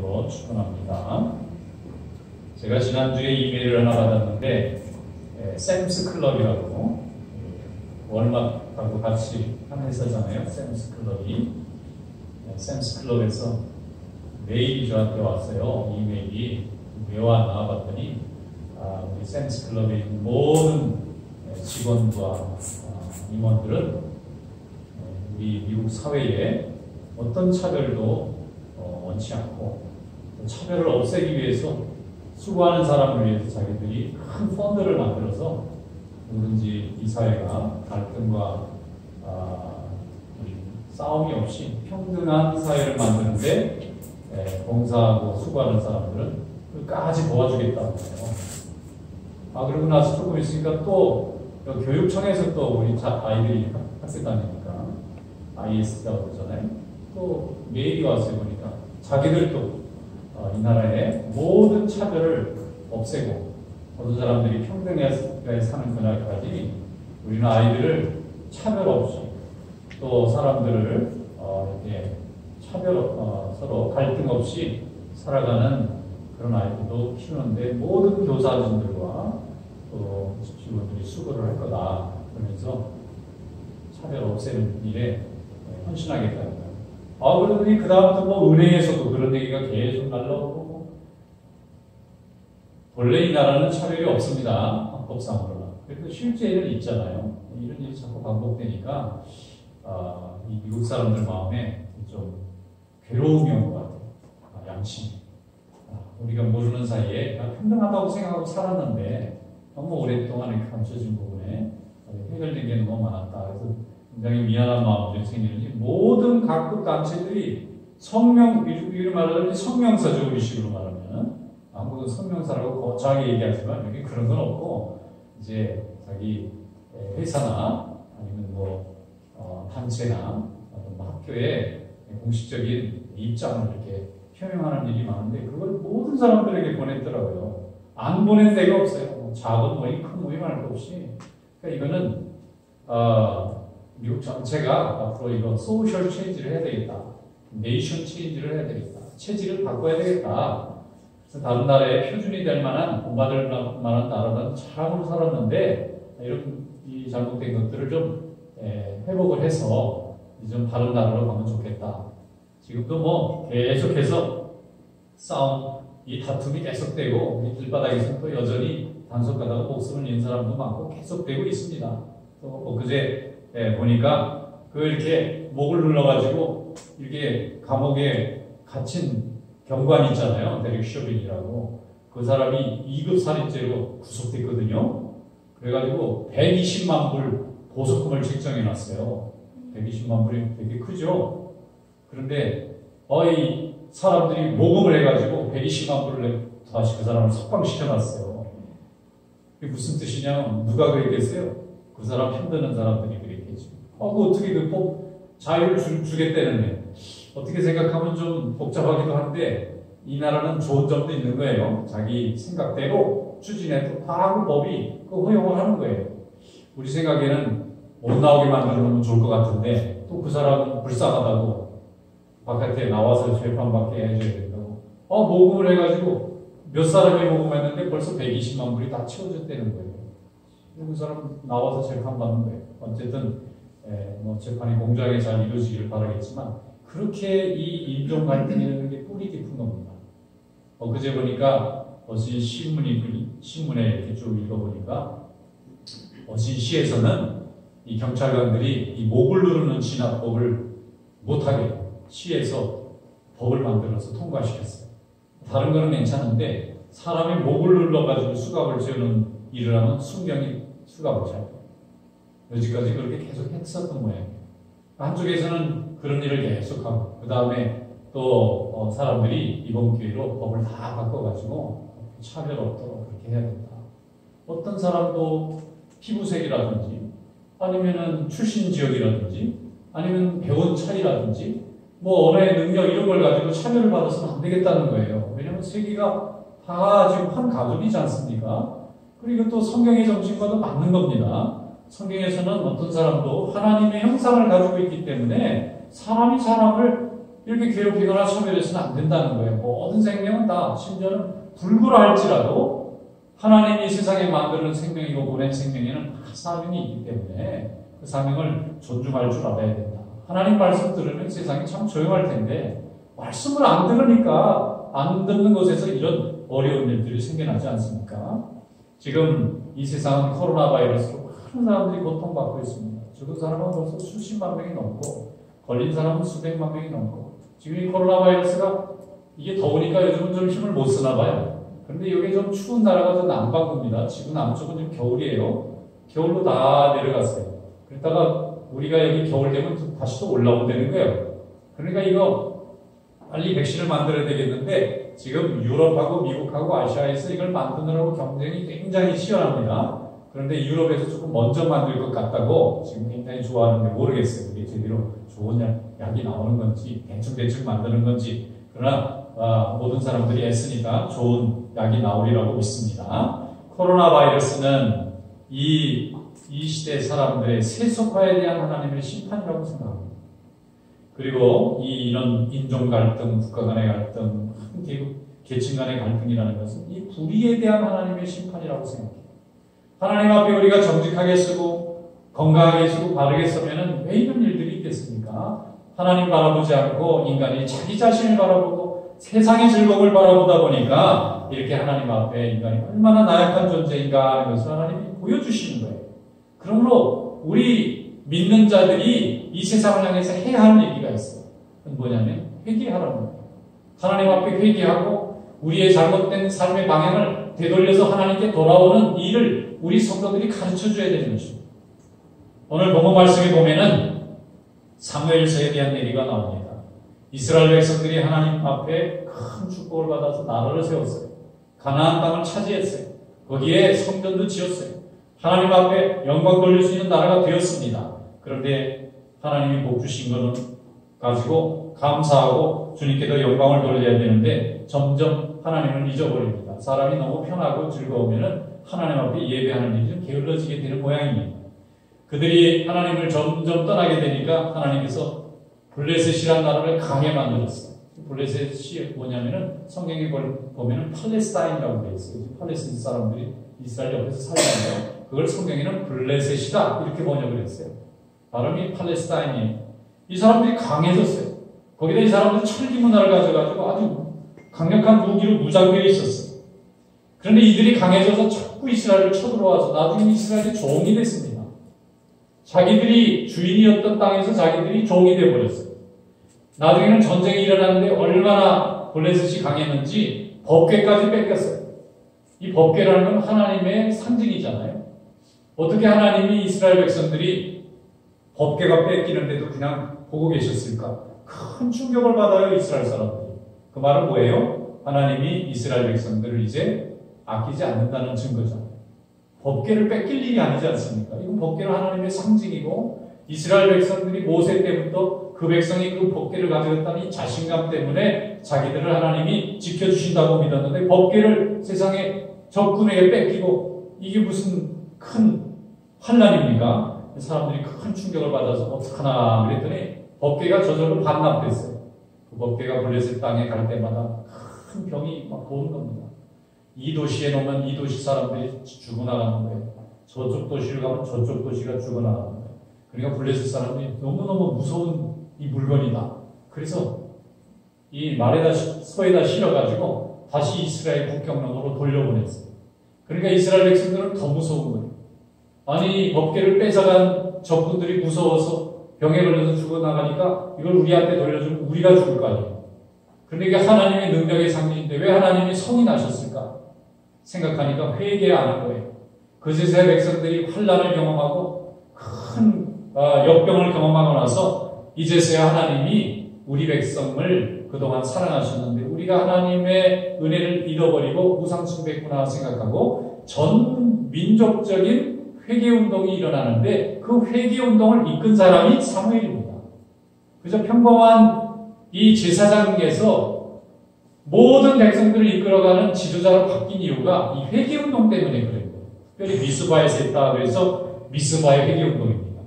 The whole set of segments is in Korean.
말씀으로 축원합니다. 제가 지난주에 이메일을 하나 받았는데 샘스 클럽이라고 월마트하고 같이 한 회사잖아요. 샘스 클럽이. 샘스 클럽에서 메일이 저한테 왔어요. 이메일이. 왜 왔나 봤더니 우리 샘스 클럽에 있는 모든 직원과 임원들은 우리 미국 사회에 어떤 차별도 원치 않고 차별을 없애기 위해서 수고하는 사람을 위해서 자기들이 큰 펀드를 만들어서 누군지 이 사회가 갈등과 싸움이 없이 평등한 사회를 만드는데 봉사하고 수고하는 사람들은 끝까지 도와주겠다는 거예요. 그러고 나서 조금 있으니까 또 교육청에서 또 우리 아이들이 학교 다니니까 IS라고 그러잖아요. 또 메일이 왔어요. 보니까 자기들도 이 나라의 모든 차별을 없애고 모든 사람들이 평등하게 사는 그날까지 우리는 아이들을 차별 없이 또 사람들을 이렇게 서로 갈등 없이 살아가는 그런 아이들도 키우는데 모든 교사진들과 또 직원들이 수고를 할 거다. 그러면서 차별 없애는 일에 헌신하겠다는 거예요. 그러더니 그 다음부터 뭐 은행에서도 그런 얘기가 계속 날라오고 원래 이 나라는 차별이 없습니다. 법상으로는. 그래도 실제는 있잖아요. 이런 일이 자꾸 반복되니까 이 미국 사람들 마음에 좀 괴로움이 온 것 같아요. 양심. 우리가 모르는 사이에 평등하다고 생각하고 살았는데 너무 오랫동안 이렇게 감춰진 부분에 해결된 게 너무 많았다. 그래서 굉장히 미안한 마음들이 생기는지 모든 각국 단체들이 미국으로 말하자면 성명서죠. 우리식으로 말하면 한국은 성명서라고 거창하게 얘기하지만 여기 그런 건 없고 이제 자기 회사나 아니면 단체나 학교에 공식적인 입장을 이렇게 표명하는 일이 많은데 그걸 모든 사람들에게 보냈더라고요. 안 보낸 데가 없어요. 작은 모임, 큰 모임 할 거 없이. 그러니까 이거는 미국 전체가 앞으로 이거 소셜 체인지를 해야 되겠다. 네이션 체인지를 해야 되겠다. 체질을 바꿔야 되겠다. 그래서 다른 나라에 표준이 될 만한 본받을 만한 나라는 참으로 살았는데 이 잘못된 것들을 좀 회복을 해서 좀 다른 나라로 가면 좋겠다. 지금도 계속해서 싸움, 이 다툼이 계속되고 이 길바닥에서 또 여전히 단속하다가 목숨을 잃은 사람도 많고 계속되고 있습니다. 또 엊그제 보니까 이렇게 목을 눌러가지고 이렇게 감옥에 갇힌 경관 있잖아요. 데릭 쇼빈이라고. 그 사람이 2급 살인죄로 구속됐거든요. 그래가지고 120만 불 보석금을 책정해놨어요. 120만 불이 되게 크죠. 그런데 사람들이 모금을 해가지고 120만 불을 다시 그 사람을 석방시켜놨어요. 그게 무슨 뜻이냐면 누가 그랬겠어요? 그 사람 힘드는 사람들이 그랬겠죠. 어떻게 자유를 주겠다는데 어떻게 생각하면 좀 복잡하기도 한데 이 나라는 좋은 점도 있는 거예요. 자기 생각대로 추진해도 다 법이 허용을 하는 거예요. 우리 생각에는 못 나오게 만들어 놓으면 좋을 것 같은데 또 그 사람은 불쌍하다고 바깥에 나와서 재판받게 해줘야 된다고 모금을 해가지고 몇 사람이 모금했는데 벌써 120만 불이 다 채워졌다는 거예요. 그 사람 나와서 재판받는 거예요. 어쨌든 재판이 공정하게 잘 이루어지기를 바라겠지만 그렇게 이 인종 갈등이라는 게 뿌리 깊은 겁니다. 그제 보니까 어시 신문에 이렇게 쭉 읽어보니까 어시시에서는 이 경찰관들이 이 목을 누르는 진압법을 못하게 시에서 법을 만들어서 통과시켰어요. 다른 거는 괜찮은데 사람이 목을 눌러가지고 수갑을 채우는 일을 하면 순경이 수갑을 채워요. 여지까지 그렇게 계속 했었던 모양이에요. 한쪽에서는 그런 일을 계속하고 그 다음에 또 사람들이 이번 기회로 법을 다 바꿔가지고 차별 없도록 그렇게 해야 된다. 어떤 사람도 피부색이라든지 아니면은 출신 지역이라든지 아니면 배운 차이라든지 언어의 능력 이런 걸 가지고 차별을 받아서는 안 되겠다는 거예요. 왜냐하면 세계가 다 지금 한 가족이지 않습니까? 그리고 또 성경의 정신과도 맞는 겁니다. 성경에서는 어떤 사람도 하나님의 형상을 가지고 있기 때문에 사람이 사람을 이렇게 괴롭히거나 차별해서는 안 된다는 거예요. 모든 생명은 다 심지어는 불구라 할지라도 하나님이 세상에 만드는 생명이고 보낸 생명에는 사명이 있기 때문에 그 사명을 존중할 줄 알아야 된다. 하나님 말씀 들으면 세상이 참 조용할 텐데 말씀을 안 들으니까 안 듣는 곳에서 이런 어려운 일들이 생겨나지 않습니까? 지금 이 세상은 코로나 바이러스로 많은 사람들이 고통받고 있습니다. 죽은 사람은 벌써 수십만 명이 넘고 걸린 사람은 수백만 명이 넘고 지금 이 코로나 바이러스가 이게 더우니까 요즘은 좀 힘을 못 쓰나 봐요. 그런데 여기 좀 추운 나라가 더 남반구입니다. 지금 남쪽은 지금 겨울이에요. 겨울로 다 내려갔어요. 그러다가 우리가 여기 겨울 되면 다시 또 올라온다는 거예요. 그러니까 이거 빨리 백신을 만들어야 되겠는데 지금 유럽하고 미국하고 아시아에서 이걸 만드느라고 경쟁이 굉장히 치열합니다. 그런데 유럽에서 조금 먼저 만들 것 같다고 지금 굉장히 좋아하는데 모르겠어요. 그게 제대로 좋은 약이 나오는 건지 대충 만드는 건지. 그러나 모든 사람들이 애쓰니까 좋은 약이 나오리라고 믿습니다. 코로나 바이러스는 이 시대 사람들의 세속화에 대한 하나님의 심판이라고 생각합니다. 그리고 이런 인종 갈등, 국가 간의 갈등, 계층 간의 갈등이라는 것은 이 불의에 대한 하나님의 심판이라고 생각해요. 하나님 앞에 우리가 정직하게 쓰고 건강하게 쓰고 바르게 쓰면은 왜 이런 일들이 있겠습니까? 하나님 바라보지 않고 인간이 자기 자신을 바라보고 세상의 즐거움을 바라보다 보니까 이렇게 하나님 앞에 인간이 얼마나 나약한 존재인가 하는 것을 하나님이 보여주시는 거예요. 그러므로 우리 믿는 자들이 이 세상을 향해서 해야 할 얘기가 있어요. 그건 뭐냐면 회개하라는 거예요. 하나님 앞에 회개하고 우리의 잘못된 삶의 방향을 되돌려서 하나님께 돌아오는 일을 우리 성도들이 가르쳐줘야 되는 것입니다. 오늘 본문 말씀에 보면은 사무엘서에 대한 얘기가 나옵니다. 이스라엘 백성들이 하나님 앞에 큰 축복을 받아서 나라를 세웠어요. 가나안 땅을 차지했어요. 거기에 성전도 지었어요. 하나님 앞에 영광 돌릴 수 있는 나라가 되었습니다. 그런데 하나님이 복 주신 것은 가지고 감사하고 주님께도 영광을 돌려야 되는데 점점 하나님을 잊어버립니다. 사람이 너무 편하고 즐거우면 하나님 앞에 예배하는 일이 좀 게을러지게 되는 모양입니다. 그들이 하나님을 점점 떠나게 되니까 하나님께서 블레셋이라는 나라를 강해 만들었어요. 블레셋이 뭐냐면은 성경에 보면은 팔레스타인이라고 되어 있어요. 팔레스타인 사람들이 이스라엘 옆에서 살잖아요. 그걸 성경에는 블레셋이다 이렇게 번역을 했어요. 발음이 팔레스타인이에요. 이 사람들이 강해졌어요. 거기다 이 사람들이 철기 문화를 가져가지고 아주 강력한 무기로 무장되어 있었어요. 그런데 이들이 강해져서 자꾸 이스라엘을 쳐들어와서 나중에 이스라엘이 종이 됐습니다. 자기들이 주인이었던 땅에서 자기들이 종이 되어버렸어요. 나중에는 전쟁이 일어났는데 얼마나 블레셋이 강했는지 법궤까지 뺏겼어요. 이 법궤라는 건 하나님의 상징이잖아요. 어떻게 하나님이 이스라엘 백성들이 법궤가 뺏기는데도 그냥 보고 계셨을까? 큰 충격을 받아요, 이스라엘 사람들이. 그 말은 뭐예요? 하나님이 이스라엘 백성들을 이제 아끼지 않는다는 증거잖아요. 법궤를 뺏길 일이 아니지 않습니까? 이건 법궤는 하나님의 상징이고 이스라엘 백성들이 모세 때부터 그 백성이 그 법궤를 가져갔다는 이 자신감 때문에 자기들을 하나님이 지켜주신다고 믿었는데 법궤를 세상에 적군에게 뺏기고 이게 무슨 큰 환난입니까? 사람들이 큰 충격을 받아서 어떡하나 그랬더니 법궤가 저절로 반납됐어요. 그 법궤가 블레셋 땅에 갈 때마다 큰 병이 막 도는 겁니다. 이 도시에 놓으면 이 도시 사람들이 죽어나가는 거예요. 저쪽 도시를 가면 저쪽 도시가 죽어나가는 거예요. 그러니까 블레셋 사람들이 너무너무 무서운 이 물건이다. 그래서 이 말에다 소에다 실어가지고 다시 이스라엘 국경으로 돌려보냈어요. 그러니까 이스라엘 백성들은 더 무서운 거예요. 아니 법궤를 뺏어간 적군들이 무서워서 병에 걸려서 죽어나가니까 이걸 우리한테 돌려주면 우리가 죽을 거 아니에요. 그런데 이게 하나님의 능력의 상징인데 왜 하나님이 성이 나셨을까? 생각하니까 회개 안 한 거예요. 그제서야 백성들이 환난을 경험하고 큰 역병을 경험하고 나서 이제서야 하나님이 우리 백성을 그동안 사랑하셨는데 우리가 하나님의 은혜를 잃어버리고 우상숭배했구나 생각하고 전 민족적인 회개운동이 일어나는데 그 회개운동을 이끈 사람이 사무엘입니다. 그래서 평범한 이 제사장에서 모든 백성들을 이끌어가는 지도자로 바뀐 이유가 이 회개운동 때문에 그래요. 특별히 미스바에서 했다 그래서 미스바의 회개운동입니다.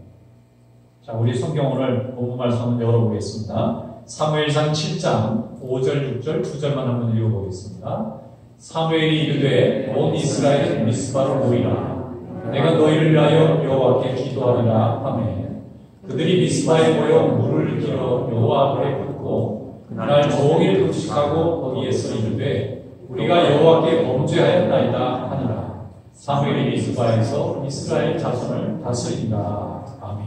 자, 우리 성경 오늘 본문 말씀 한번 열어보겠습니다. 사무엘상 7장 5절, 6절, 9절만 한번 읽어보겠습니다. 사무엘이 이르되 온 이스라엘은 미스바로 모이라. 내가 너희를 위하여 여호와께 기도하리라 하매 그들이 미스바에 모여 물을 길어 여호와 앞에 붓고 그날 종일 금식하고 거기에서 이르되 우리가 여호와께 범죄하였나이다 하니라. 사무엘이 미스바에서 이스라엘 자손을 다스린다. 아멘.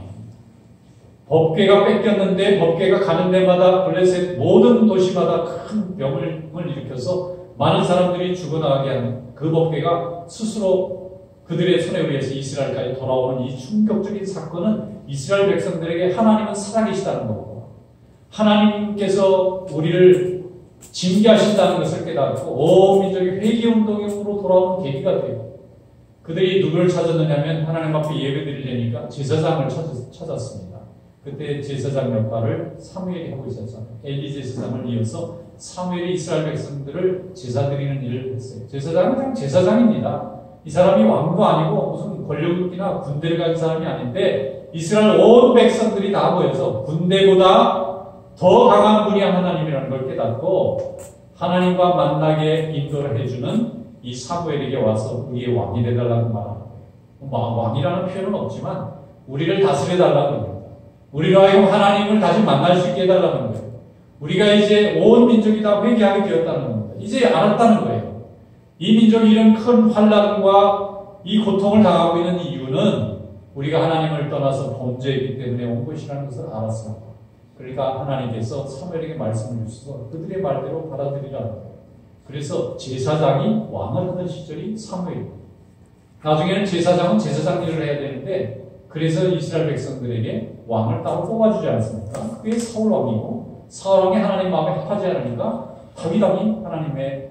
법궤가 뺏겼는데 법궤가 가는 데마다 블레셋 모든 도시마다 큰 병을 일으켜서 많은 사람들이 죽어나가게 하는 그 법궤가 스스로 그들의 손에 의해서 이스라엘까지 돌아오는 이 충격적인 사건은 이스라엘 백성들에게 하나님은 살아계시다는 거고 하나님께서 우리를 징계하신다는 것을 깨닫고 온 민족이 회개운동으로 돌아오는 계기가 돼요. 그들이 누구를 찾았느냐면 하나님 앞에 예배드리려니까 제사장을 찾았습니다. 그때 제사장 역할을 사무엘이 하고 있었잖아요. 엘리 제사장을 이어서 사무엘이 이스라엘 백성들을 제사 드리는 일을 했어요. 제사장은 그냥 제사장입니다. 이 사람이 왕도 아니고 무슨 권력이나 군대를 가진 사람이 아닌데 이스라엘 온 백성들이 다 모여서 군대보다 더 강한 분이 하나님이라는 걸 깨닫고 하나님과 만나게 인도를 해주는 이 사무엘에게 와서 우리의 왕이 되달라고 말합니다. 왕이라는 표현은 없지만 우리를 다스려달라고 합니다. 우리로 하여금 하나님을 다시 만날 수 있게 해달라는 거예요. 우리가 이제 온 민족이 다 회개하게 되었다는 겁니다. 이제 알았다는 거예요. 이 민족이 이런 큰 환난과 이 고통을 당하고 있는 이유는 우리가 하나님을 떠나서 범죄했기 때문에 온 것이라는 것을 알았습니다. 그러니까 하나님께서 사무엘에게 말씀을 주셔서 그들의 말대로 받아들이라는 거예요. 그래서 제사장이 왕을 하던 시절이 사무엘입니다. 나중에는 제사장은 제사장 일을 해야 되는데 그래서 이스라엘 백성들에게 왕을 따로 뽑아주지 않습니까? 그게 사울 왕이고 사울 왕이 하나님 마음에 합하지 않으니까 다윗 왕이 하나님의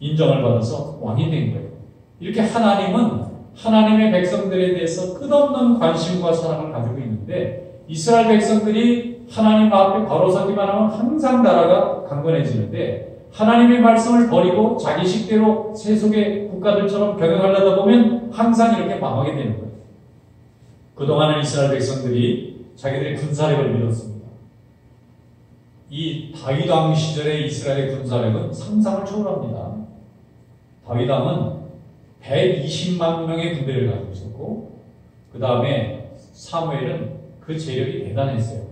인정을 받아서 왕이 된 거예요. 이렇게 하나님은 하나님의 백성들에 대해서 끝없는 관심과 사랑을 가지고 있는데 이스라엘 백성들이 하나님 앞에 바로 서기만 하면 항상 나라가 강건해지는데 하나님의 말씀을 버리고 자기 식대로 세속의 국가들처럼 병행하려다 보면 항상 이렇게 망하게 되는 거예요. 그동안은 이스라엘 백성들이 자기들의 군사력을 믿었습니다. 이 다윗 왕 시절의 이스라엘의 군사력은 상상을 초월합니다. 다윗 왕은 120만 명의 군대를 가지고 있었고 그 다음에 사무엘은 그 재력이 대단했어요.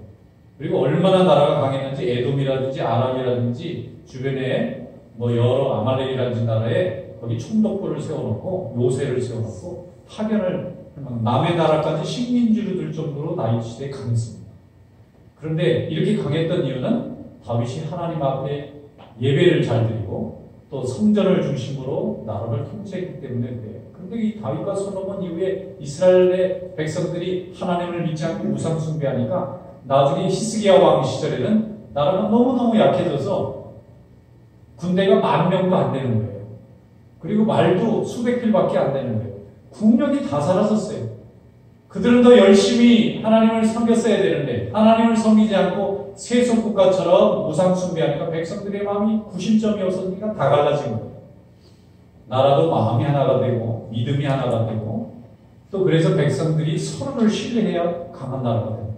그리고 얼마나 나라가 강했는지 에돔이라든지 아람이라든지 주변에 여러 아말렉이라든지 나라에 거기 총독부를 세워놓고 요새를 세워놓고 파견을 남의 나라까지 식민지로 들 정도로 다윗 시대에 강했습니다. 그런데 이렇게 강했던 이유는 다윗이 하나님 앞에 예배를 잘 드리고 또 성전을 중심으로 나라를 통치했기 때문에 그래요. 그런데 이 다윗과 솔로몬 이후에 이스라엘의 백성들이 하나님을 믿지 않고 우상 숭배하니까 나중에 히스기야 왕 시절에는 나라가 너무너무 약해져서 군대가 10,000명도 안 되는 거예요. 그리고 말도 수백 필밖에 안 되는 거예요. 국력이 다 사라졌어요. 그들은 더 열심히 하나님을 섬겼어야 되는데 하나님을 섬기지 않고 세속 국가처럼 우상 숭배하니까 백성들의 마음이 구심점이었으니까 다 갈라진 거예요. 나라도 마음이 하나가 되고 믿음이 하나가 되고 또 그래서 백성들이 서로를 신뢰해야 강한 나라가 됩니다.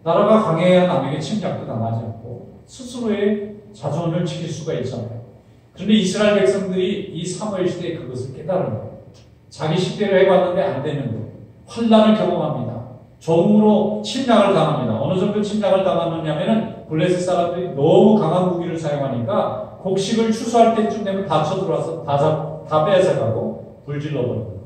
나라가 강해야 남에게 침략도 당하지 않고 스스로의 자존을 지킬 수가 있잖아요. 그런데 이스라엘 백성들이 이 사무엘 시대에 그것을 깨달은 거예요. 자기 식대로 해봤는데 안 되는 거예요. 환난을 경험합니다. 종으로 침략을 당합니다. 어느 정도 침략을 당하느냐면은 블레셋 사람들이 너무 강한 무기를 사용하니까 곡식을 추수할 때쯤 되면 다 쳐들어와서 다 뺏어가고 불질러버리는 거예요.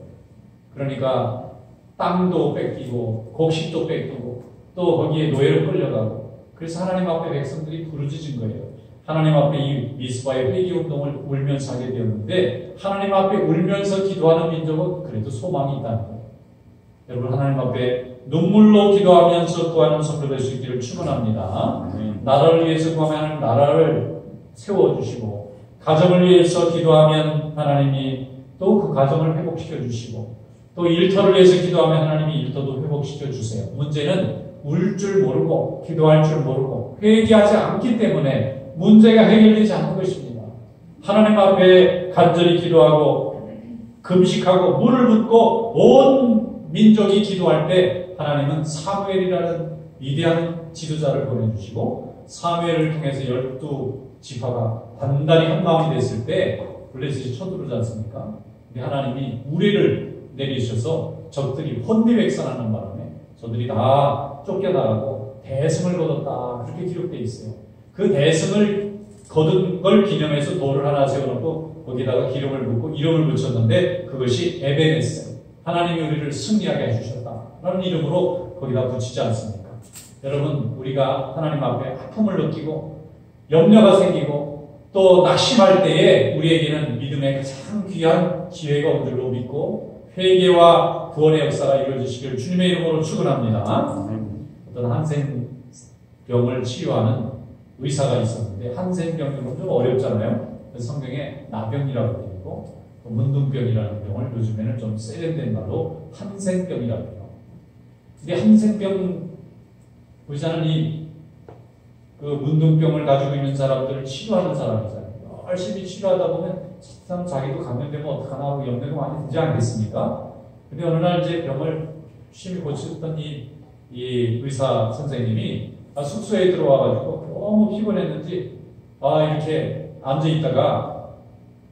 그러니까 땅도 뺏기고 곡식도 뺏기고 또 거기에 노예로 끌려가고 그래서 하나님 앞에 백성들이 부르짖은 거예요. 하나님 앞에 이 미스바의 회개운동을 울면서 하게 되었는데 하나님 앞에 울면서 기도하는 민족은 그래도 소망이 있다는 거예요. 여러분 하나님 앞에 눈물로 기도하면서 구하는 성도될 수 있기를 축원합니다. 나라를 위해서 구하면 하나님 나라를 세워주시고 가정을 위해서 기도하면 하나님이 또 그 가정을 회복시켜 주시고 또 일터를 위해서 기도하면 하나님이 일터도 회복시켜 주세요. 문제는 울 줄 모르고 기도할 줄 모르고 회개하지 않기 때문에 문제가 해결되지 않는 것입니다. 하나님 앞에 간절히 기도하고 금식하고 물을 붓고 온 민족이 기도할 때 하나님은 사무엘이라는 위대한 지도자를 보내주시고 사무엘을 통해서 12지파가 단단히 한 마음이 됐을 때 블레셋이 쳐들어오지 않습니까? 근데 하나님이 우레를 내리셔서 적들이 혼비백산하는 바람에 저들이 다 쫓겨나가고 대승을 거뒀다. 그렇게 기록되어 있어요. 그 대승을 거둔 걸 기념해서 돌을 하나 세워놓고 거기다가 기름을 붓고 이름을 붙였는데 그것이 에베네스, 하나님이 우리를 승리하게 해주셨다라는 이름으로 거기다 붙이지 않습니까? 여러분, 우리가 하나님 앞에 아픔을 느끼고 염려가 생기고 또 낙심할 때에 우리에게는 믿음의 가장 귀한 기회가 온 줄로 믿고 회개와 구원의 역사가 이루어지시기를 주님의 이름으로 축원합니다. 어떤 한센병을 치료하는 의사가 있었는데 한센병은 좀 어렵잖아요. 그래서 성경에 나병이라고 되어 있고 또 문둥병이라는 병을 요즘에는 좀 세련된 말로 한센병이라고 해요. 근데 한센병 의사는 그 문둥병을 가지고 있는 사람들을 치료하는 사람이잖아요. 열심히 치료하다 보면 참 자기도 감염되면 어떡하나 하고 염려가 많이 되지 않겠습니까? 근데 어느 날 이제 병을 열심히 고쳤던 이 의사 선생님이 숙소에 들어와가지고 너무 피곤했는지 이렇게 앉아있다가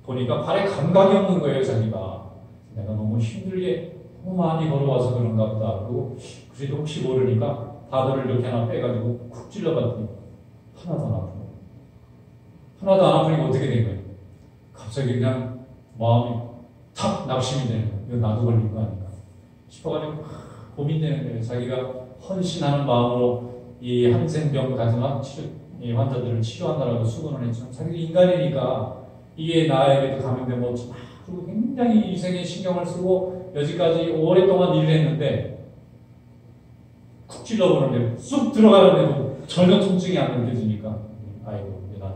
보니까 발에 감각이 없는 거예요, 자기가. 내가 너무 힘들게 너무 많이 걸어와서 그런가 보다. 그리고 그래도 혹시 모르니까 바늘을 이렇게 하나 빼가지고 쿡 찔러봤더니 하나도 안 아프고 하나도 안 아프니까 어떻게 된 거예요? 갑자기 그냥 마음이 탁 낙심이 되는 거예요. 이거 나도 걸린 거 아닌가 싶어가지고 고민되는 거예요. 자기가 헌신하는 마음으로 이 한센병 같은 이 환자들을 치료한다라고 수고는 했지만 자기 인간이니까 이게 나에게도 감염되면 어쩌나 그리고 굉장히 위생에 신경을 쓰고 여지까지 오랫동안 일을 했는데 쿡 찔러보는데 쑥 들어가는데도 전혀 통증이 안 느껴지니까 아이고 이제 나는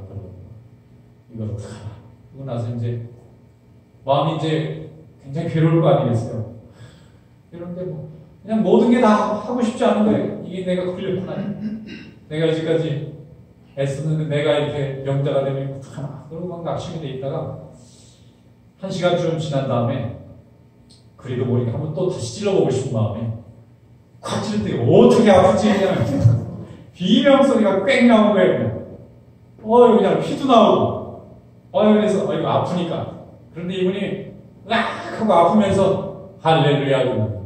이걸 어떡하나. 그러고 나서 이제 마음이 이제 굉장히 괴로울 거 아니겠어요. 그런데 그냥 모든 게 다 하고 싶지 않은 거예요. 이게 내가 걸렸구나. 내가 여지까지 애썼는데 내가 이렇게 병자가 되면 어떡하나. 그러고 막 낙심이 돼 있다가 1시간쯤 지난 다음에 그래도 모르게 한번 또 다시 찔러보고 싶은 마음에 콱 찔을 때 어떻게 아프지? 그냥 비명소리가 꽥 나오는 거예요. 그냥 피도 나오고 그래서 이거 아프니까. 그런데 이분이 락 하고 아프면서 할렐루야.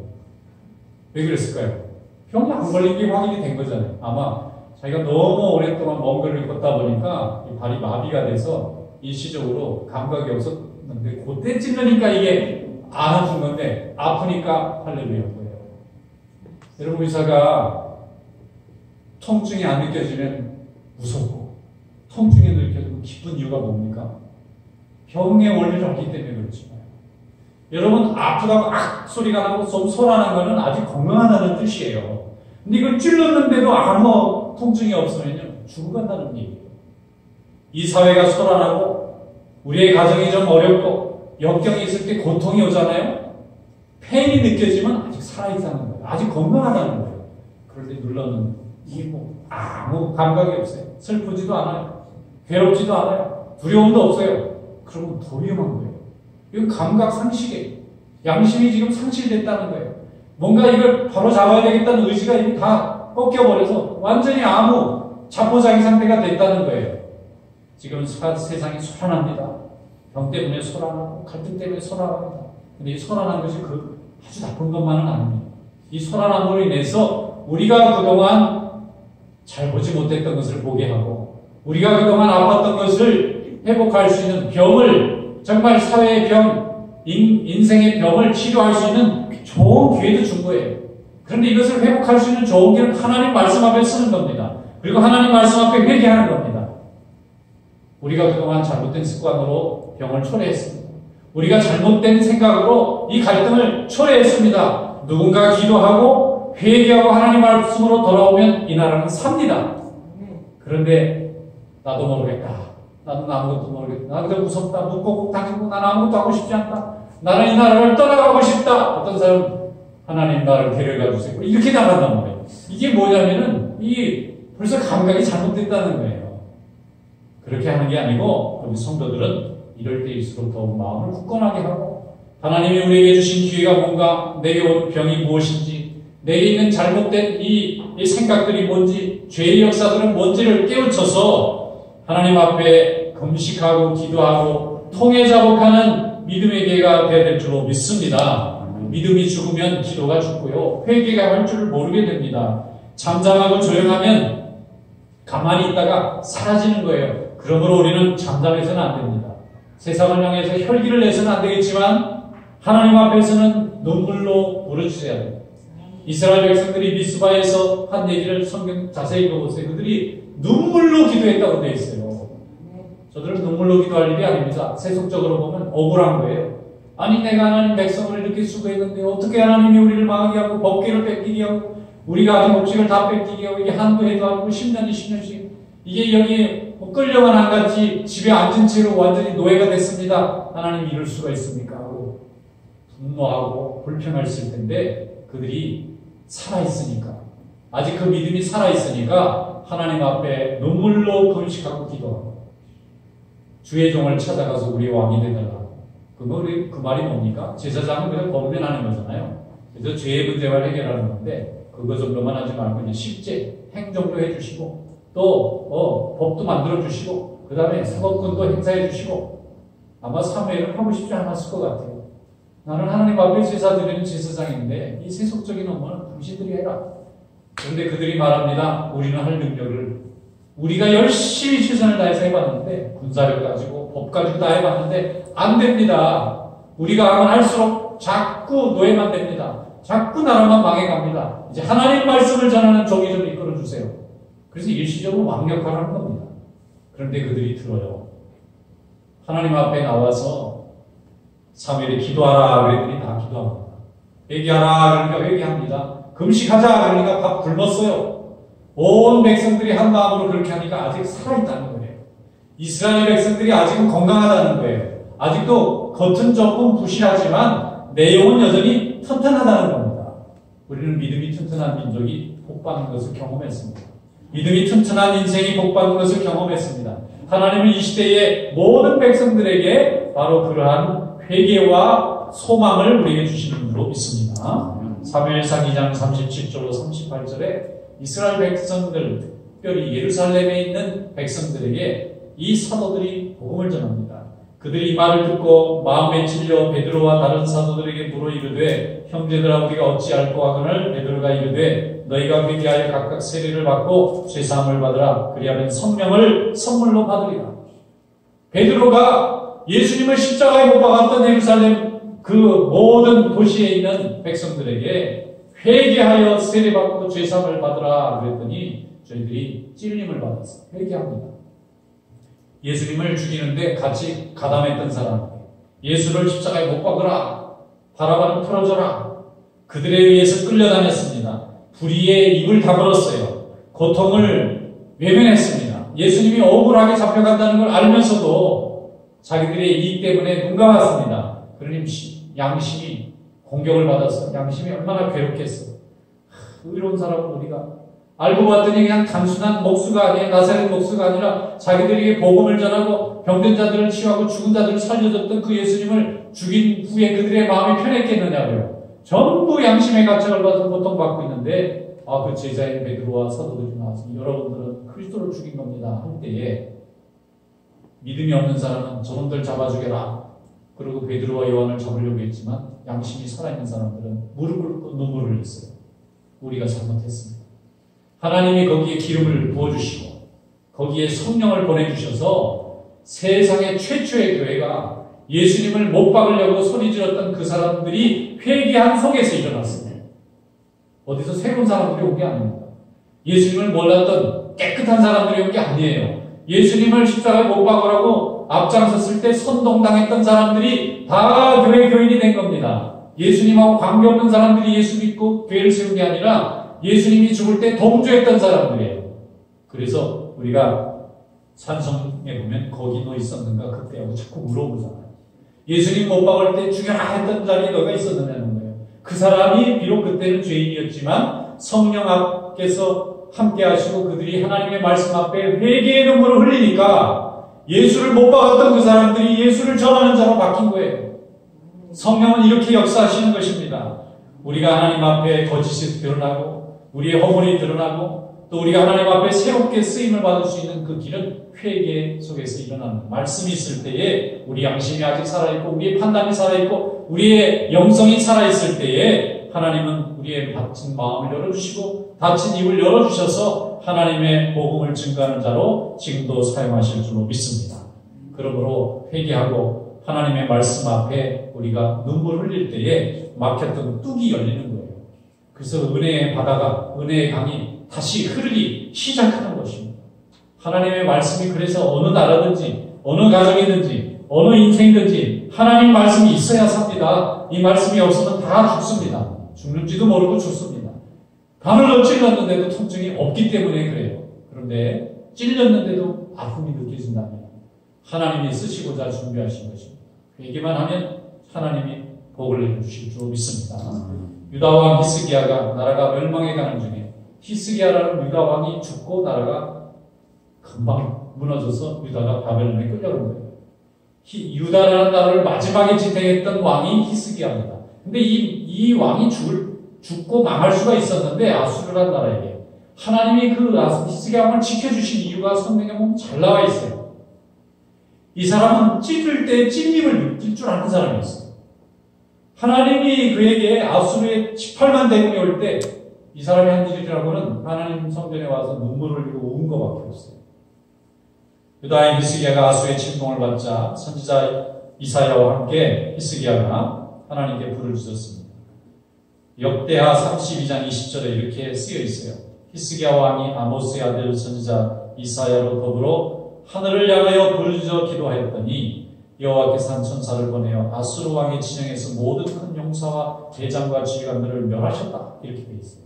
왜 그랬을까요? 병이 안 걸린 게 확인이 된 거잖아요. 아마 자기가 너무 오랫동안 먼 거리를 걷다 보니까 이 발이 마비가 돼서 일시적으로 감각이 없었는데 그때 찔르니까 이게 안 아픈 건데 아프니까 할렐루야인 거예요. 여러분, 의사가 통증이 안 느껴지면 무섭고 통증이 느껴지면 기쁜 이유가 뭡니까? 병의 원리를 알기 때문에 그렇지만 여러분, 아프다고 소리가 나고 좀 소란한 거는 아직 건강하다는 뜻이에요. 근데 이걸 찔렀는데도 아무 통증이 없으면 죽어간다는 얘기예요. 이 사회가 소란하고 우리의 가정이 좀 어렵고 역경이 있을 때 고통이 오잖아요. 폐인이 느껴지면 아직 살아있다는 거예요. 아직 건강하다는 거예요. 그런데 눌렀는데 이게 아무 감각이 없어요. 슬프지도 않아요. 괴롭지도 않아요. 두려움도 없어요. 그러면 더 위험한 거예요. 이건 감각 상실이에요. 양심이 지금 상실됐다는 거예요. 뭔가 이걸 바로 잡아야 되겠다는 의지가 이미 다 꺾여버려서 완전히 아무 자포자기 상태가 됐다는 거예요. 지금 세상이 소란합니다. 병 때문에 소란하고 갈등 때문에 소란합니다. 근데 이 소란한 것이 아주 나쁜 것만은 아닙니다. 이 소란함으로 인해서 우리가 그동안 잘 보지 못했던 것을 보게 하고 우리가 그동안 아팠던 것을 회복할 수 있는 병을 정말 사회의 병, 인생의 병을 치료할 수 있는 좋은 기회도 준 거예요. 그런데 이것을 회복할 수 있는 좋은 기회는 하나님 말씀 앞에 쓰는 겁니다. 그리고 하나님 말씀 앞에 회개하는 겁니다. 우리가 그동안 잘못된 습관으로 병을 초래했습니다. 우리가 잘못된 생각으로 이 갈등을 초래했습니다. 누군가 기도하고 회개하고 하나님 말씀으로 돌아오면 이 나라는 삽니다. 그런데 나도 모르겠다. 나는 아무것도 모르겠다. 나도 무섭다. 묵고 당기고 나는 아무것도 하고 싶지 않다. 나는 이 나라를 떠나가고 싶다. 어떤 사람은 하나님 나를 데려가 주세요. 이렇게 나간단 말이에요. 이게 뭐냐면은 벌써 감각이 잘못됐다는 거예요. 그렇게 하는 게 아니고 우리 성도들은 이럴 때일수록 더 마음을 굳건하게 하고 하나님이 우리에게 주신 기회가 뭔가 내게 온 병이 무엇인지 내게 있는 잘못된 이 이 생각들이 뭔지, 죄의 역사들은 뭔지를 깨우쳐서 하나님 앞에 금식하고 기도하고 통해 자복하는 믿음의 계가 되어야 될 줄로 믿습니다. 믿음이 죽으면 기도가 죽고요. 회개가 할 줄을 모르게 됩니다. 잠잠하고 조용하면 가만히 있다가 사라지는 거예요. 그러므로 우리는 잠잠해서는 안 됩니다. 세상을 향해서 혈기를 내서는 안 되겠지만 하나님 앞에서는 눈물로 부르짖어야 돼요. 이스라엘 백성들이 미스바에서 한 얘기를 성경 자세히 읽어보세요. 그들이 눈물로 기도했다고 되어 있어요. 저들은 눈물로 기도할 일이 아닙니다. 세속적으로 보면 억울한 거예요. 아니 내가 하나님 백성을 이렇게 수고했는데 어떻게 하나님이 우리를 망하게 하고 법궤를 뺏기게 하고 우리가 아직 목적을 다 뺏기게 하고 이게 한두 해도 아니고 10년 20년씩 이게 여기 끌려만 한같이 집에 앉은 채로 완전히 노예가 됐습니다. 하나님 이럴 수가 있습니까? 하고 분노하고 불평했을 텐데 그들이 살아있으니까 아직 그 믿음이 살아있으니까 하나님 앞에 눈물로 금식하고 기도하고 주의 종을 찾아가서 우리 왕이 되달라고. 그 말이 뭡니까? 제사장은 그냥 범면하는 거잖아요. 그래서 죄의 문제만 해결하는 건데 그거 정도만 하지 말고 이제 실제 행정도 해주시고 또 법도 만들어주시고 그 다음에 사법권도 행사해주시고 아마 사무엘은 하고 싶지 않았을 것 같아요. 나는 하나님 앞에 제사 드리는 제사장인데 이 세속적인 업무는 당신들이 해라. 그런데 그들이 말합니다. 우리는 할 능력을 우리가 열심히 최선을 다해서 해봤는데 군사력 가지고 법 가지고 다 해봤는데 안 됩니다. 우리가 하면 할수록 자꾸 노예만 됩니다. 자꾸 나라만 망해갑니다. 이제 하나님 말씀을 전하는 종이 좀 이끌어주세요. 그래서 일시적으로 왕력화를 하는 겁니다. 그런데 그들이 들어요. 하나님 앞에 나와서 사무엘이 기도하라 그랬더니 다 기도합니다. 회개하라 그러니까 회개합니다. 금식하자 그러니까 밥 굶었어요. 온 백성들이 한 마음으로 그렇게 하니까 아직 살아있다는 거예요. 이스라엘 백성들이 아직은 건강하다는 거예요. 아직도 겉은 조금 부실하지만 내용은 여전히 튼튼하다는 겁니다. 우리는 믿음이 튼튼한 민족이 복받는 것을 경험했습니다. 믿음이 튼튼한 인생이 복받는 것을 경험했습니다. 하나님은 이 시대의 모든 백성들에게 바로 그러한 회개와 소망을 우리에게 주시는 줄로 믿습니다. 사무엘상 2장 37절로 38절에 이스라엘 백성들, 특별히 예루살렘에 있는 백성들에게 이 사도들이 복음을 전합니다. 그들이 이 말을 듣고 마음에 찔려 베드로와 다른 사도들에게 물어 이르되 형제들아 우리가 어찌할꼬 하거늘 베드로가 이르되 너희가 회개하여 각각 세례를 받고 죄사함을 받으라. 그리하면 성령을 선물로 받으리라. 베드로가 예수님을 십자가에 못 박았던 예루살렘 그 모든 도시에 있는 백성들에게 회개하여 세례받고 죄사함을 받으라 그랬더니 저희들이 찔림을 받았어요. 회개합니다. 예수님을 죽이는데 같이 가담했던 사람, 예수를 십자가에 못 박으라, 바라바는 풀어줘라. 그들에 의해서 끌려다녔습니다. 불의의 입을 다물었어요. 고통을 외면했습니다. 예수님이 억울하게 잡혀간다는 걸 알면서도 자기들의 이익 때문에 눈 감았습니다. 그러니 양심이 공격을 받아서 양심이 얼마나 괴롭겠어. 의로운 사람은 우리가 알고 봤더니 그냥 단순한 목수가 아니라 나사렛 목수가 아니라 자기들에게 복음을 전하고 병든 자들을 치유하고 죽은 자들을 살려줬던 그 예수님을 죽인 후에 그들의 마음이 편했겠느냐고요. 전부 양심의 가책을 받아서 고통받고 있는데 그 제자인 베드로와 사도들이 나와서 여러분들은 그리스도를 죽인 겁니다 할 때에 믿음이 없는 사람은 저놈들 잡아주게라. 그리고 베드로와 요한을 잡으려고 했지만 양심이 살아있는 사람들은 무릎을 꿇고 눈물을 흘렸어요. 우리가 잘못했습니다. 하나님이 거기에 기름을 부어주시고 거기에 성령을 보내주셔서 세상의 최초의 교회가 예수님을 못 박으려고 소리질렀던 그 사람들이 회개한 속에서 일어났습니다. 어디서 새로운 사람들이 온 게 아닙니다. 예수님을 몰랐던 깨끗한 사람들이 온 게 아니에요. 예수님을 십자가에 못 박으라고 앞장섰을 때 선동당했던 사람들이 다 교회 교인이 된 겁니다. 예수님하고 관계없는 사람들이 예수 믿고 교회를 세운 게 아니라 예수님이 죽을 때 동조했던 사람들이에요. 그래서 우리가 찬송에 보면 거기 너 있었는가 그때 하고 자꾸 물어보잖아요. 예수님 못 박을 때 죽여라 했던 자리에 너가 있었느냐는 거예요. 그 사람이 비록 그때는 죄인이었지만 성령 앞에서 함께 하시고 그들이 하나님의 말씀 앞에 회개의 눈물을 흘리니까 예수를 못 박았던 그 사람들이 예수를 전하는 자로 바뀐 거예요. 성령은 이렇게 역사하시는 것입니다. 우리가 하나님 앞에 거짓이 드러나고 우리의 허물이 드러나고 또 우리가 하나님 앞에 새롭게 쓰임을 받을 수 있는 그 길은 회개 속에서 일어나는 말씀이 있을 때에 우리 양심이 아직 살아있고 우리의 판단이 살아있고 우리의 영성이 살아있을 때에 하나님은 우리의 닫힌 마음을 열어주시고 닫힌 입을 열어주셔서 하나님의 복음을 증거하는 자로 지금도 사용하실 줄로 믿습니다. 그러므로 회개하고 하나님의 말씀 앞에 우리가 눈물 흘릴 때에 막혔던 뚝이 열리는 거예요. 그래서 은혜의 바다가, 은혜의 강이 다시 흐르기 시작하는 것입니다. 하나님의 말씀이 그래서 어느 나라든지 어느 가정이든지 어느 인생이든지 하나님 말씀이 있어야 삽니다. 이 말씀이 없으면 다 죽습니다. 죽는지도 모르고 죽습니다. 간을 찔렀는데도 통증이 없기 때문에 그래요. 그런데 찔렸는데도 아픔이 느껴진다면 하나님이 쓰시고자 준비하신 것입니다. 회개만 하면 하나님이 복을 내주실 줄 믿습니다. 유다왕 히스기야가 나라가 멸망해 가는 중에 히스기야라는 유다왕이 죽고 나라가 금방 무너져서 유다가 바벨론에 끌려간 거예요. 유다라는 나라를 마지막에 지탱했던 왕이 히스기야입니다. 근데 이 왕이 죽고 망할 수가 있었는데 아수르라는 나라에게 하나님이 그 히스기야 왕을 지켜주신 이유가 성경에 보면 잘 나와 있어요. 이 사람은 찢을 때 찔림을 느낄 줄 아는 사람이었어요. 하나님이 그에게 아수르의 18만 대군이 올 때 이 사람이 한 일이라고는 하나님 성전에 와서 눈물을 흘리고 운 것밖에 없어요. 유다의 히스기야가 아수르의 침공을 받자 선지자 이사야와 함께 히스기야가 하나님께 불을 주셨습니다. 역대하 32장 20절에 이렇게 쓰여 있어요. 히스기야 왕이 아모스의 아들 선지자 이사야로 더불어 하늘을 향하여 부르짖어 기도하였더니 여호와께서 한 천사를 보내어 아수르 왕의 진영에서 모든 큰 용사와 대장과 지휘관들을 멸하셨다. 이렇게 되어 있어요.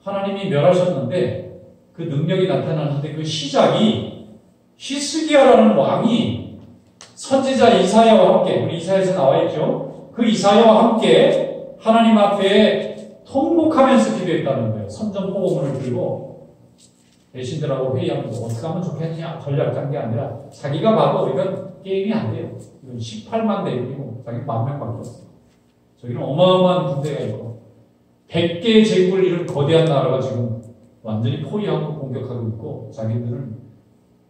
하나님이 멸하셨는데 그 능력이 나타나는데 그 시작이 히스기야라는 왕이 선지자 이사야와 함께, 우리 이사야에서 나와 있죠. 그 이사야와 함께 하나님 앞에 통곡하면서 기도했다는 거예요. 선전포고문을 들고 대신들하고 회의하면서 어떻게 하면 좋겠냐 전략 짠 게 아니라 자기가 봐도 이건 게임이 안 돼요. 이건 18만 대군이고 자기 10,000명밖에 없어요. 저기는 어마어마한 군대가 있고 100개의 제국을 이룬 거대한 나라가 지금 완전히 포위하고 공격하고 있고 자기들은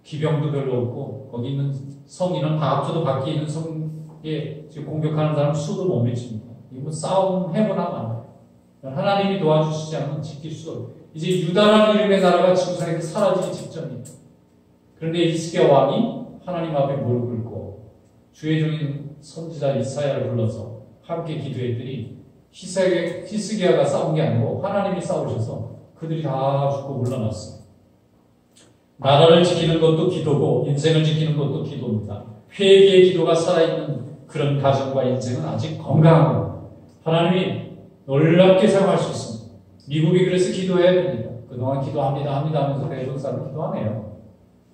기병도 별로 없고 거기 있는 성인은 다 합쳐도 밖에 있는 성에 지금 공격하는 사람 수도 못 미칩니다. 이거 싸움 해보나 마나. 하나님이 도와주시지 않으면 지킬 수 없어요. 이제 유다라는 이름의 나라가 지구상에서 사라지기 직전입니다. 그런데 히스기야 왕이 하나님 앞에 무릎 꿇고 주의 종인 선지자 이사야를 불러서 함께 기도했더니 히스기야가 싸운 게 아니고 하나님이 싸우셔서 그들이 다 죽고 물러났어요. 나라를 지키는 것도 기도고 인생을 지키는 것도 기도입니다. 회개의 기도가 살아있는 그런 가정과 인생은 아직 건강합니다. 하나님이 놀랍게 사용할 수 있습니다. 미국이 그래서 기도해야 됩니다. 그동안 기도합니다 하면서 대부분 사람은 기도하네요.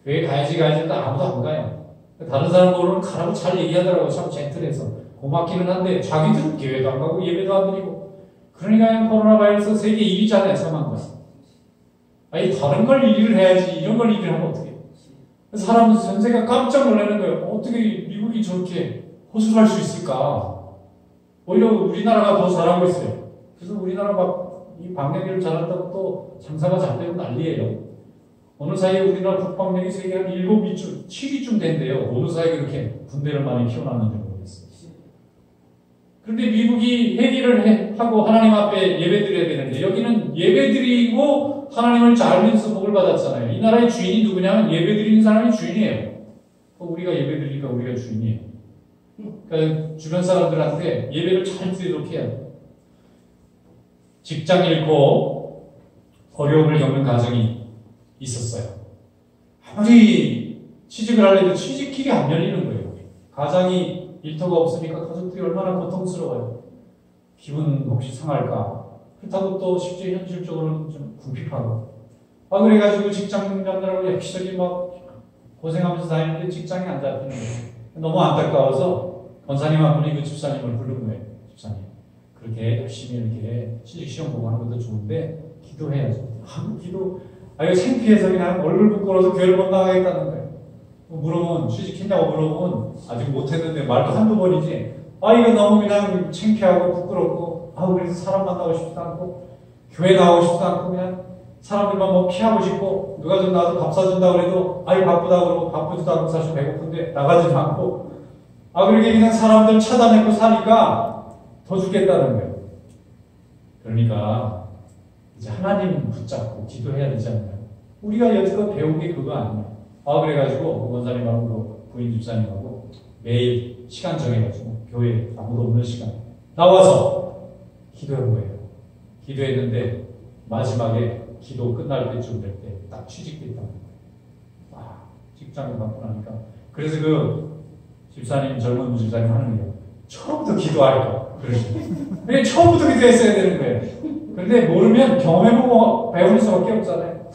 교회 가야지 했는데 아무도 안 가요. 다른 사람들은 가라고 잘 얘기하더라고요. 참 젠틀해서. 고맙기는 한데 자기들은 교회도 안 가고 예배도 안 드리고 그러니까 코로나 바이러스 세계 1위잖아요. 사망자. 아니 다른 걸 1위를 해야지 이런 걸 1위를 하면 어떻게 해요? 사람은 전세가 깜짝 놀라는 거예요. 어떻게 미국이 저렇게 호술할 수 있을까? 오히려 우리나라가 더 잘하고 있어요. 그래서 우리나라 막 이 방역을 잘한다고 또 장사가 잘 되고 난리예요. 어느 사이에 우리나라 국방력이 세계 한 7위쯤, 7위쯤 된대요. 어느 사이에 그렇게 군대를 많이 키워놨는지 모르겠어요. 그런데 미국이 회개를 하고 하나님 앞에 예배드려야 되는데 여기는 예배드리고 하나님을 잘 믿어서 복을 받았잖아요. 이 나라의 주인이 누구냐면 예배드리는 사람이 주인이에요. 우리가 예배드리니까 우리가 주인이에요. 그러니까 주변 사람들한테 예배를 잘 드리도록 해야 돼요. 직장 잃고 어려움을 겪는 가정이 있었어요. 아무리 취직을 하려도 취직길이 안 열리는 거예요. 가장이 일터가 없으니까 가족들이 얼마나 고통스러워요. 기분 혹시 상할까? 그렇다고 또 실제 현실적으로는 좀 궁핍하고. 그래가지고 직장 잡느라고 역시저기 막 고생하면서 다니는데 직장이 안 잡히는 거예요. 너무 안타까워서 권사님 한 분이 그 집사님을 부른 거예요. 집사님. 그렇게 열심히 이렇게 취직시험 보고 하는 것도 좋은데 기도해야죠. 기도, 이거 창피해서 그냥 얼굴 부끄러워서 교회를 못 나가겠다는 거예요. 물어보면 취직했냐고 물어보면 아직 못했는데 말도 한두 번이지. 이거 너무 그냥 창피하고 부끄럽고 그래서 사람 만나고 싶지도 않고 교회 나오고 싶지도 않고 그냥 사람들만 뭐 피하고 싶고 누가 좀 나도 밥 사준다 그래도 아이 바쁘다 그러고 바쁘지도 않고 사실 배고픈데 나가지도 않고 그렇게 그냥 사람들 차단했고 사니까 더 죽겠다는 거예요. 그러니까 이제 하나님 붙잡고 기도해야 되지 않나요? 우리가 여태껏 배운 게 그거 아니에요. 그래가지고 원사님하고 부인 집사님하고 매일 시간 정해가지고 교회 아무도 없는 시간 나와서 기도한 거예요. 기도했는데 마지막에 기도 끝날 때쯤 될 때 딱 취직됐다는 거예요. 직장을 받고 나니까 그래서 그 집사님 젊은 집사님 하는 거예요. 처음부터 기도할까? 그러시죠. 처음부터 기도했어야 되는 거예요. 그런데 모르면 경험해보고 배우는 수밖에 없잖아요.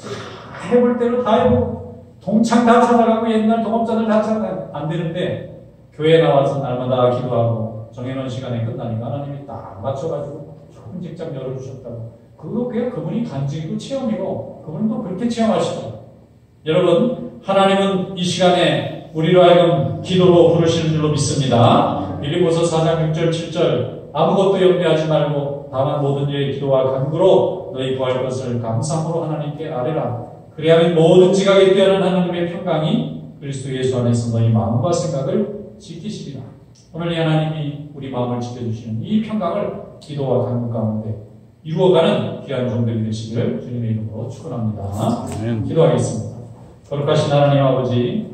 해볼 대로 다 해보고 동창 다 찾아가고 옛날 동업자들 다 찾아가고 안 되는데 교회에 나와서 날마다 기도하고 정해놓은 시간에 끝나니까 하나님이 딱 맞춰가지고 좋은 직장 열어주셨다고. 그거 그냥 그분이 간증이고 체험이고 그분은 또 그렇게 체험하시죠. 여러분 하나님은 이 시간에 우리로 하여금 기도로 부르시는 줄로 믿습니다. 빌립보서 4장 6절 7절 아무것도 염려하지 말고 다만 모든 일에 기도와 간구로 너희 구할 것을 감사함으로 하나님께 아뢰라. 그리하면 모든 지각에 뛰어난 하나님의 평강이 그리스도 예수 안에서 너희 마음과 생각을 지키시리라. 오늘 이 하나님이 우리 마음을 지켜주시는 이 평강을 기도와 간구 가운데 이루어가는 귀한 종들이 되시기를 주님의 이름으로 축원합니다. 기도하겠습니다. 거룩하신 하나님 아버지